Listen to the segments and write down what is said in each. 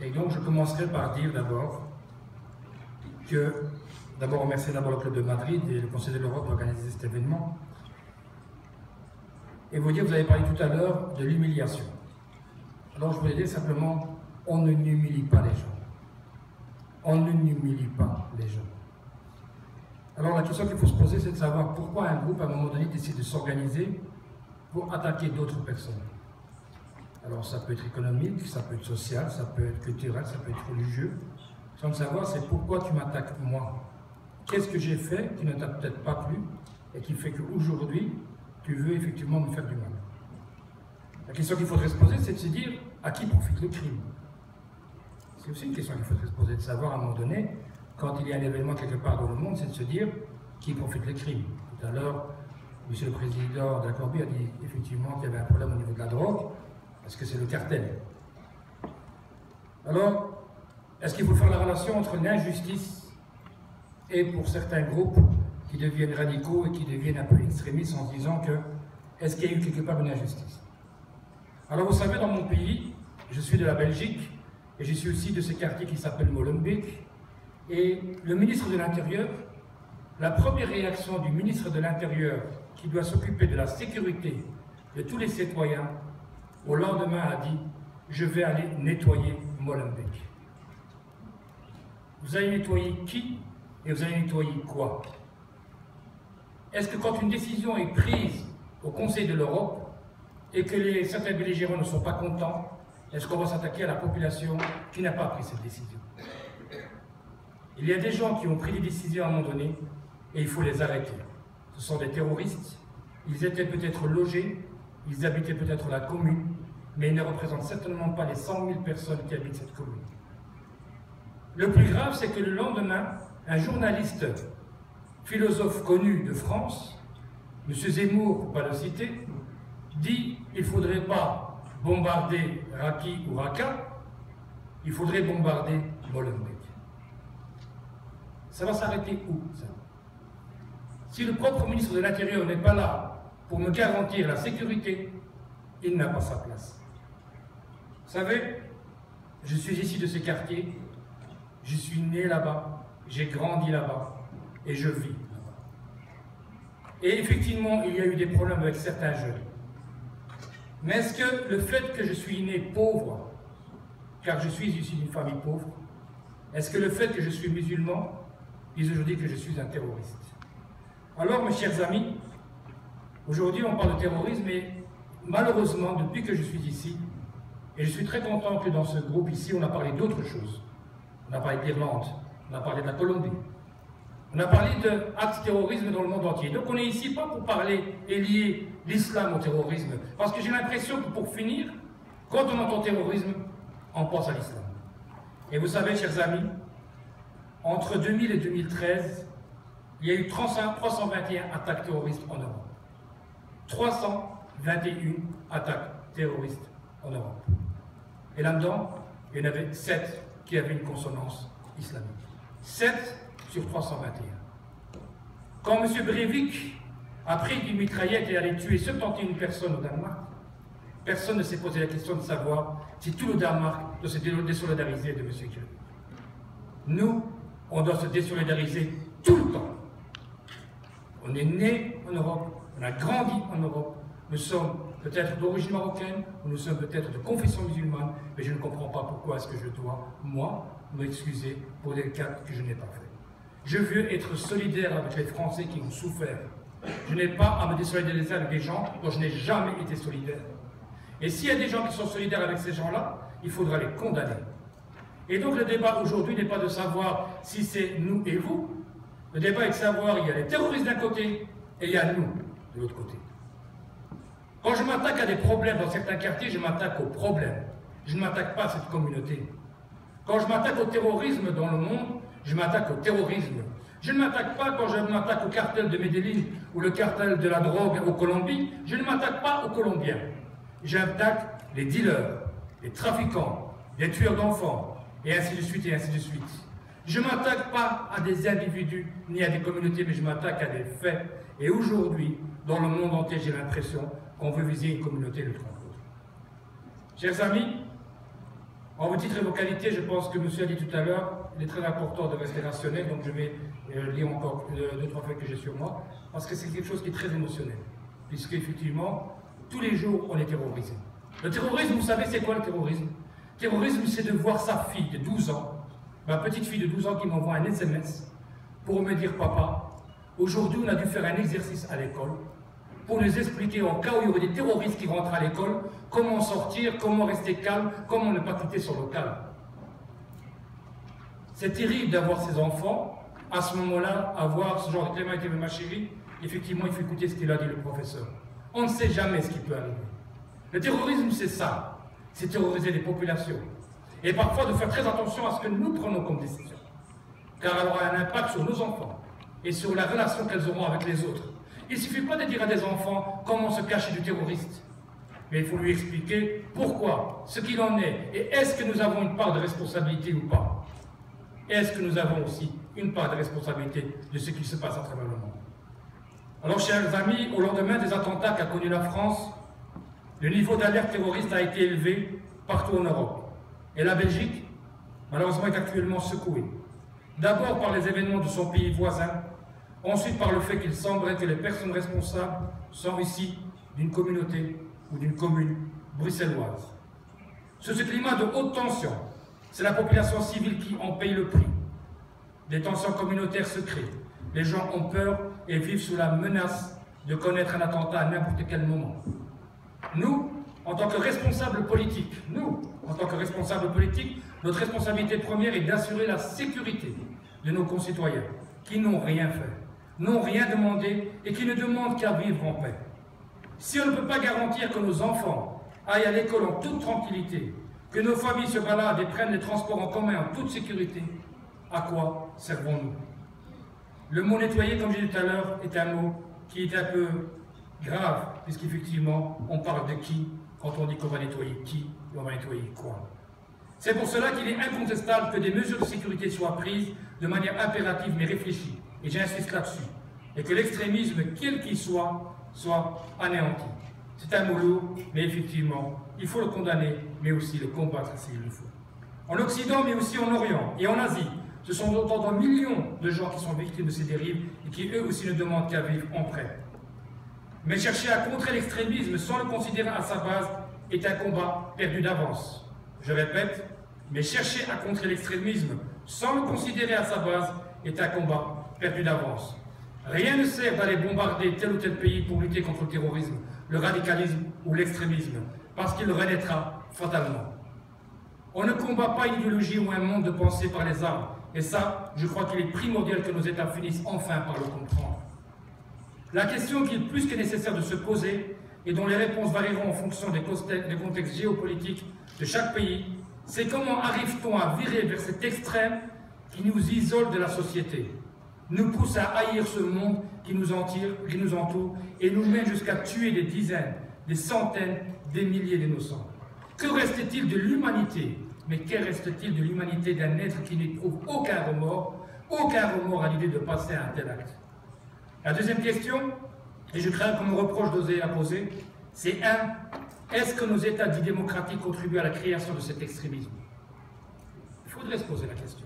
Et donc je commencerai par dire d'abord remercier d'abord le Club de Madrid et le Conseil de l'Europe d'organiser cet événement. Et vous dire, vous avez parlé tout à l'heure de l'humiliation. Alors je voulais dire simplement, on ne n'humilie pas les gens. On ne n'humilie pas les gens. Alors la question qu'il faut se poser, c'est de savoir pourquoi un groupe, à un moment donné, décide de s'organiser pour attaquer d'autres personnes. Alors ça peut être économique, ça peut être social, ça peut être culturel, ça peut être religieux. Sans savoir, c'est pourquoi tu m'attaques moi. Qu'est-ce que j'ai fait qui ne t'a peut-être pas plu et qui fait qu'aujourd'hui, tu veux effectivement me faire du mal. La question qu'il faudrait se poser, c'est de se dire à qui profite le crime. C'est aussi une question qu'il faudrait se poser, de savoir à un moment donné, quand il y a un événement quelque part dans le monde, c'est de se dire qui profite le crime. Tout à l'heure, M. le Président de la Colombie a dit effectivement qu'il y avait un problème au niveau de la drogue, parce que c'est le cartel. Alors, est-ce qu'il faut faire la relation entre l'injustice et pour certains groupes qui deviennent radicaux et qui deviennent un peu extrémistes en se disant que est-ce qu'il y a eu quelque part une injustice? Alors vous savez, dans mon pays, je suis de la Belgique et je suis aussi de ce quartier qui s'appelle Molenbeek, et le ministre de l'Intérieur, la première réaction du ministre de l'Intérieur qui doit s'occuper de la sécurité de tous les citoyens, au lendemain a dit « je vais aller nettoyer Molenbeek ». Vous allez nettoyer qui et vous allez nettoyer quoi? Est-ce que quand une décision est prise au Conseil de l'Europe et que certains belligérants ne sont pas contents, est-ce qu'on va s'attaquer à la population qui n'a pas pris cette décision? Il y a des gens qui ont pris des décisions à un moment donné et il faut les arrêter. Ce sont des terroristes, ils étaient peut-être logés, ils habitaient peut-être la commune, mais ils ne représentent certainement pas les 100 000 personnes qui habitent cette commune. Le plus grave, c'est que le lendemain, un journaliste philosophe connu de France, M. Zemmour, pour ne pas le citer, dit qu'il ne faudrait pas bombarder Raqui ou Raqqa, il faudrait bombarder Molenbeek. Ça va s'arrêter où, ça? Si le propre ministre de l'Intérieur n'est pas là pour me garantir la sécurité, il n'a pas sa place. Vous savez, je suis ici de ce quartier, je suis né là-bas, j'ai grandi là-bas et je vis là-bas. Et effectivement, il y a eu des problèmes avec certains jeunes. Mais est-ce que le fait que je suis né pauvre, car je suis issu d'une famille pauvre, est-ce que le fait que je suis musulman dit aujourd'hui que je suis un terroriste? Alors, mes chers amis, aujourd'hui on parle de terrorisme et malheureusement, depuis que je suis ici, et je suis très content que dans ce groupe ici, on a parlé d'autres choses. On a parlé d'Irlande, on a parlé de la Colombie, on a parlé d'actes terrorisme dans le monde entier. Donc on est ici pas pour parler et lier l'islam au terrorisme, parce que j'ai l'impression que pour finir, quand on entend terrorisme, on pense à l'islam. Et vous savez, chers amis, entre 2000 et 2013, il y a eu 321 attaques terroristes en Europe. 321 attaques terroristes en Europe. Et là-dedans, il y en avait 7 qui avaient une consonance islamique. 7 sur 321. Quand M. Breivik a pris une mitraillette et allait tuer 71 personnes au Danemark, personne ne s'est posé la question de savoir si tout le Danemark doit se désolidariser de M. Breivik. Nous, on doit se désolidariser tout le temps. On est né en Europe, on a grandi en Europe, nous sommes peut-être d'origine marocaine, ou nous sommes peut-être de confession musulmane, mais je ne comprends pas pourquoi est-ce que je dois, moi, m'excuser pour des cas que je n'ai pas fait. Je veux être solidaire avec les Français qui ont souffert. Je n'ai pas à me désolidariser avec des gens dont je n'ai jamais été solidaire. Et s'il y a des gens qui sont solidaires avec ces gens-là, il faudra les condamner. Et donc le débat aujourd'hui n'est pas de savoir si c'est nous et vous. Le débat est de savoir il y a les terroristes d'un côté et il y a nous de l'autre côté. Quand je m'attaque à des problèmes dans certains quartiers, je m'attaque aux problèmes. Je ne m'attaque pas à cette communauté. Quand je m'attaque au terrorisme dans le monde, je m'attaque au terrorisme. Je ne m'attaque pas quand je m'attaque au cartel de Medellín ou le cartel de la drogue au Colombie, je ne m'attaque pas aux Colombiens. J'attaque les dealers, les trafiquants, les tueurs d'enfants, et ainsi de suite, et ainsi de suite. Je ne m'attaque pas à des individus ni à des communautés, mais je m'attaque à des faits. Et aujourd'hui, dans le monde entier, j'ai l'impression qu'on veut viser une communauté de l'autre. Chers amis, En vos titres et vos qualités, je pense que monsieur a dit tout à l'heure, il est très important de rester rationnel, donc je vais lire encore 2-3 faits que j'ai sur moi, parce que c'est quelque chose qui est très émotionnel, puisque effectivement, tous les jours, on est terrorisé. Le terrorisme, vous savez, c'est quoi le terrorisme? Le terrorisme, c'est de voir sa fille de 12 ans, ma petite fille de 12 ans qui m'envoie un SMS pour me dire, papa, aujourd'hui, on a dû faire un exercice à l'école pour nous expliquer, en cas où il y aurait des terroristes qui rentrent à l'école, comment sortir, comment rester calme, comment ne pas quitter son local. C'est terrible d'avoir ces enfants, à ce moment-là, avoir ce genre de clément ma chérie, effectivement, il faut écouter ce qu'il a dit le professeur. On ne sait jamais ce qui peut arriver. Le terrorisme, c'est ça, c'est terroriser les populations. Et parfois de faire très attention à ce que nous prenons comme décision, car elle aura un impact sur nos enfants et sur la relation qu'elles auront avec les autres. Il ne suffit pas de dire à des enfants comment se cacher du terroriste, mais il faut lui expliquer pourquoi, ce qu'il en est, et est-ce que nous avons une part de responsabilité ou pas. Est-ce que nous avons aussi une part de responsabilité de ce qui se passe à travers le monde. Alors, chers amis, au lendemain des attentats qu'a connus la France, le niveau d'alerte terroriste a été élevé partout en Europe. Et la Belgique, malheureusement, est actuellement secouée. D'abord par les événements de son pays voisin, ensuite par le fait qu'il semblerait que les personnes responsables sont ici d'une communauté ou d'une commune bruxelloise. Sur ce climat de haute tension, c'est la population civile qui en paye le prix. Des tensions communautaires se créent. Les gens ont peur et vivent sous la menace de connaître un attentat à n'importe quel moment. Nous, en tant que responsables politiques, notre responsabilité première est d'assurer la sécurité de nos concitoyens qui n'ont rien fait, n'ont rien demandé et qui ne demandent qu'à vivre en paix. Si on ne peut pas garantir que nos enfants aillent à l'école en toute tranquillité, que nos familles se baladent et prennent les transports en commun en toute sécurité, à quoi servons-nous? Le mot nettoyer, comme j'ai dit tout à l'heure, est un mot qui est un peu grave, puisqu'effectivement, on parle de qui quand on dit qu'on va nettoyer qui et on va nettoyer quoi. C'est pour cela qu'il est incontestable que des mesures de sécurité soient prises de manière impérative mais réfléchie, et j'insiste là-dessus, et que l'extrémisme, quel qu'il soit anéanti. C'est un mot lourd, mais effectivement, il faut le condamner, mais aussi le combattre s'il le faut. En Occident, mais aussi en Orient et en Asie, ce sont autant de millions de gens qui sont victimes de ces dérives et qui eux aussi ne demandent qu'à vivre en paix. Mais chercher à contrer l'extrémisme sans le considérer à sa base est un combat perdu d'avance. Je répète, mais chercher à contrer l'extrémisme sans le considérer à sa base est un combat perdu d'avance. Rien ne sert d'aller bombarder tel ou tel pays pour lutter contre le terrorisme, le radicalisme ou l'extrémisme, parce qu'il renaîtra fatalement. On ne combat pas une idéologie ou un monde de pensée par les armes, et ça, je crois qu'il est primordial que nos États finissent enfin par le comprendre. La question qu'il est plus que nécessaire de se poser, et dont les réponses varieront en fonction des contextes géopolitiques de chaque pays, c'est comment arrive-t-on à virer vers cet extrême qui nous isole de la société, nous pousse à haïr ce monde qui nous entoure et nous mène jusqu'à tuer des dizaines, des centaines, des milliers d'innocents. Que reste-t-il de l'humanité? Mais que reste-t-il de l'humanité d'un être qui n'éprouve aucun remords à l'idée de passer à un tel acte? La deuxième question, et je crains qu'on me reproche d'oser la poser, c'est est-ce que nos États dits démocratiques contribuent à la création de cet extrémisme? Il faudrait se poser la question.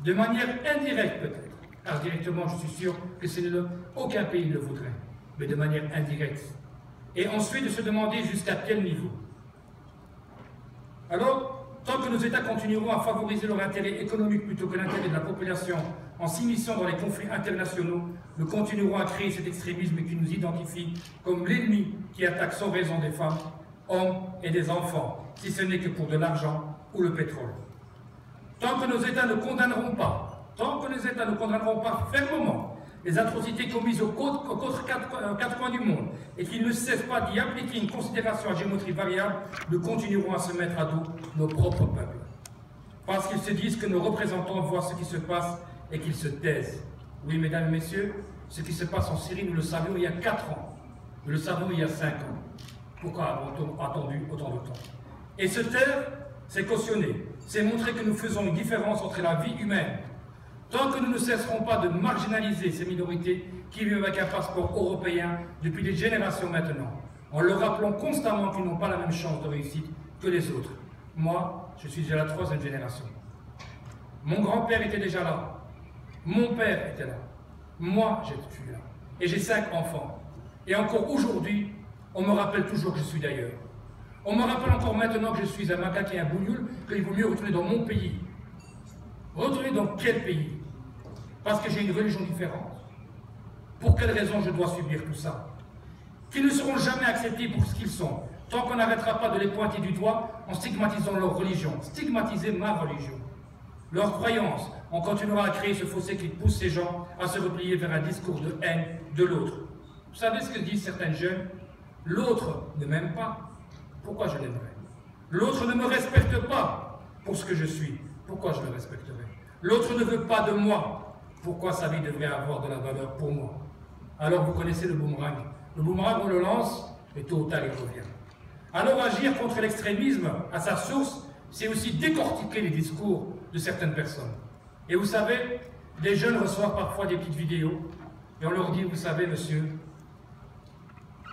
De manière indirecte peut-être, car directement je suis sûr que aucun pays ne le voudrait, mais de manière indirecte. Et ensuite de se demander jusqu'à quel niveau. Alors, tant que nos États continueront à favoriser leur intérêt économique plutôt que l'intérêt de la population en s'immisçant dans les conflits internationaux, nous continuerons à créer cet extrémisme qui nous identifie comme l'ennemi qui attaque sans raison des femmes, hommes et des enfants, si ce n'est que pour de l'argent ou le pétrole. Tant que nos États ne condamneront pas fermement les atrocités commises aux quatre coins du monde et qu'ils ne cessent pas d'y appliquer une considération à géométrie variable, nous continuerons à se mettre à dos nos propres peuples. Parce qu'ils se disent que nos représentants voient ce qui se passe et qu'ils se taisent. Oui, mesdames et messieurs, ce qui se passe en Syrie, nous le savions il y a 4 ans. Nous le savions il y a 5 ans. Pourquoi avons-nous attendu autant de temps? Et se taire, c'est cautionner. C'est montrer que nous faisons une différence entre la vie humaine. Tant que nous ne cesserons pas de marginaliser ces minorités qui vivent avec un passeport européen depuis des générations maintenant, en leur rappelant constamment qu'ils n'ont pas la même chance de réussite que les autres. Moi, je suis déjà la 3e génération. Mon grand-père était déjà là. Mon père était là. Moi, je suis là. Et j'ai 5 enfants. Et encore aujourd'hui, on me rappelle toujours que je suis d'ailleurs. On me rappelle encore maintenant que je suis un macaque et un bougnoul, qu'il vaut mieux retourner dans mon pays. Retourner dans quel pays? Parce que j'ai une religion différente. Pour quelle raison je dois subir tout ça? Qu'ils ne seront jamais acceptés pour ce qu'ils sont, tant qu'on n'arrêtera pas de les pointer du doigt en stigmatisant leur religion, stigmatiser ma religion. Leur croyance, on continuera à créer ce fossé qui pousse ces gens à se replier vers un discours de haine de l'autre. Vous savez ce que disent certains jeunes? L'autre ne m'aime pas. Pourquoi je l'aimerais? L'autre ne me respecte pas pour ce que je suis. Pourquoi je le respecterais? L'autre ne veut pas de moi. Pourquoi sa vie devrait avoir de la valeur pour moi? Alors vous connaissez le boomerang. Le boomerang, on le lance, et tôt ou tard, il revient. Alors agir contre l'extrémisme à sa source, c'est aussi décortiquer les discours de certaines personnes. Et vous savez, les jeunes reçoivent parfois des petites vidéos, et on leur dit, vous savez, monsieur,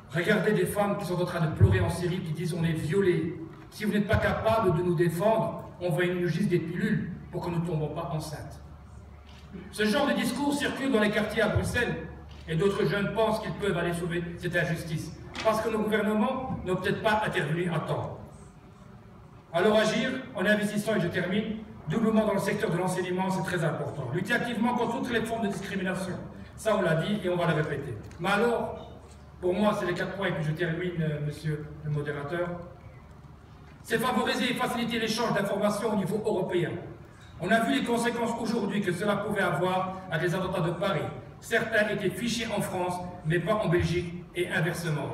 regardez des femmes qui sont en train de pleurer en Syrie, qui disent on est violés. Si vous n'êtes pas capable de nous défendre, on va nous juste des pilules pour que nous ne tombons pas enceintes. Ce genre de discours circule dans les quartiers à Bruxelles, et d'autres jeunes pensent qu'ils peuvent aller sauver cette injustice, parce que nos gouvernements n'ont peut-être pas intervenu à temps. Alors agir en investissant, et je termine, doublement dans le secteur de l'enseignement, c'est très important. Lutter activement contre toutes les formes de discrimination. Ça, on l'a dit et on va le répéter. Mais alors, pour moi, c'est les 4 points, et puis je termine, monsieur le modérateur. C'est favoriser et faciliter l'échange d'informations au niveau européen. On a vu les conséquences aujourd'hui que cela pouvait avoir avec les attentats de Paris. Certains étaient fichés en France, mais pas en Belgique, et inversement.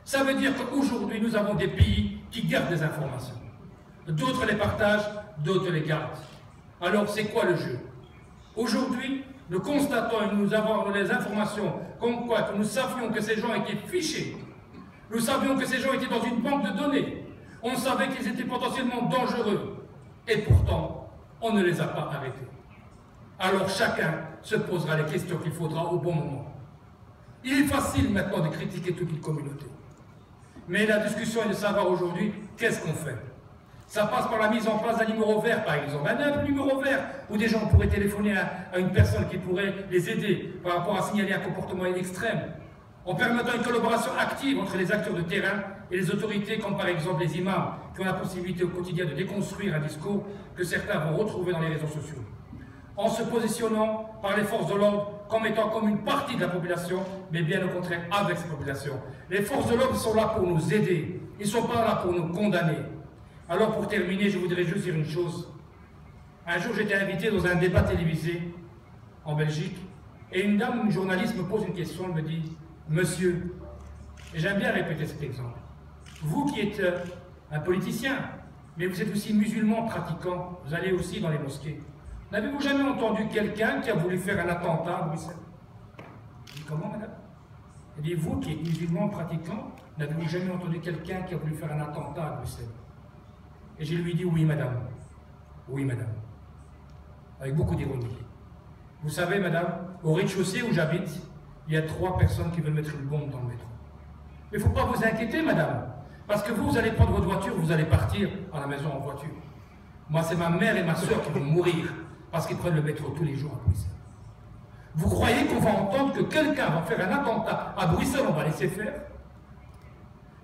Ça veut dire qu'aujourd'hui, nous avons des pays qui gardent des informations. D'autres les partagent, d'autres les gardent. Alors, c'est quoi le jeu? Aujourd'hui, nous constatons et nous avons les informations comme quoi que nous savions que ces gens étaient fichés. Nous savions que ces gens étaient dans une banque de données. On savait qu'ils étaient potentiellement dangereux. Et pourtant, on ne les a pas arrêtés. Alors chacun se posera les questions qu'il faudra au bon moment. Il est facile maintenant de critiquer toute une communauté. Mais la discussion est de savoir aujourd'hui qu'est-ce qu'on fait. Ça passe par la mise en place d'un numéro vert, par exemple. Un numéro vert où des gens pourraient téléphoner à une personne qui pourrait les aider par rapport à signaler un comportement extrême. En permettant une collaboration active entre les acteurs de terrain et les autorités, comme par exemple les imams, qui ont la possibilité au quotidien de déconstruire un discours que certains vont retrouver dans les réseaux sociaux. En se positionnant par les forces de l'ordre comme étant comme une partie de la population, mais bien au contraire avec cette population. Les forces de l'ordre sont là pour nous aider, ils ne sont pas là pour nous condamner. Alors pour terminer, je voudrais juste dire une chose. Un jour, j'étais invité dans un débat télévisé en Belgique, et une dame, une journaliste, me pose une question, elle me dit « Monsieur », et j'aime bien répéter cet exemple, vous qui êtes un politicien, mais vous êtes aussi musulman pratiquant, vous allez aussi dans les mosquées, n'avez-vous jamais entendu quelqu'un qui a voulu faire un attentat à Bruxelles? Je dis, comment, madame? Elle dit, vous qui êtes musulman pratiquant, n'avez-vous jamais entendu quelqu'un qui a voulu faire un attentat à Bruxelles? Et je lui dis, oui, madame. Oui, madame. Avec beaucoup d'ironie. Vous savez, madame, au rez-de-chaussée où j'habite, il y a 3 personnes qui veulent mettre une bombe dans le métro. Mais il ne faut pas vous inquiéter, madame. Parce que vous allez prendre votre voiture, vous allez partir à la maison en voiture. Moi, c'est ma mère et ma soeur qui vont mourir parce qu'ils prennent le métro tous les jours à Bruxelles. Vous croyez qu'on va entendre que quelqu'un va faire un attentat à Bruxelles, on va laisser faire?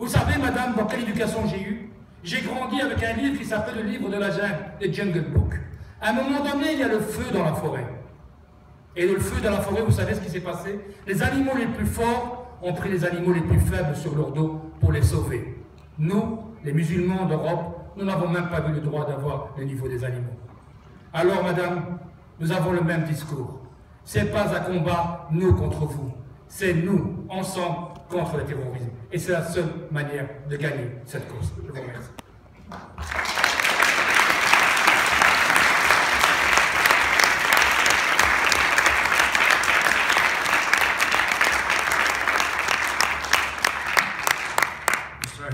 Vous savez, madame, dans quelle éducation j'ai eu? J'ai grandi avec un livre qui s'appelle le livre de la jungle, le Jungle Book. À un moment donné, il y a le feu dans la forêt. Et le feu dans la forêt, vous savez ce qui s'est passé? Les animaux les plus forts ont pris les animaux les plus faibles sur leur dos pour les sauver. Nous, les musulmans d'Europe, nous n'avons même pas eu le droit d'avoir le niveau des animaux. Alors, madame, nous avons le même discours. Ce n'est pas un combat, nous contre vous. C'est nous, ensemble, contre le terrorisme. Et c'est la seule manière de gagner cette course. Je vous remercie.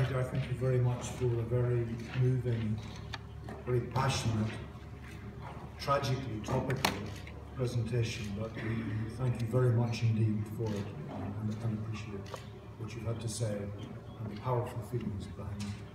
I thank you very much for a very moving, very passionate, tragically topical presentation, but we thank you very much indeed for it and appreciate what you've had to say and the powerful feelings behind it.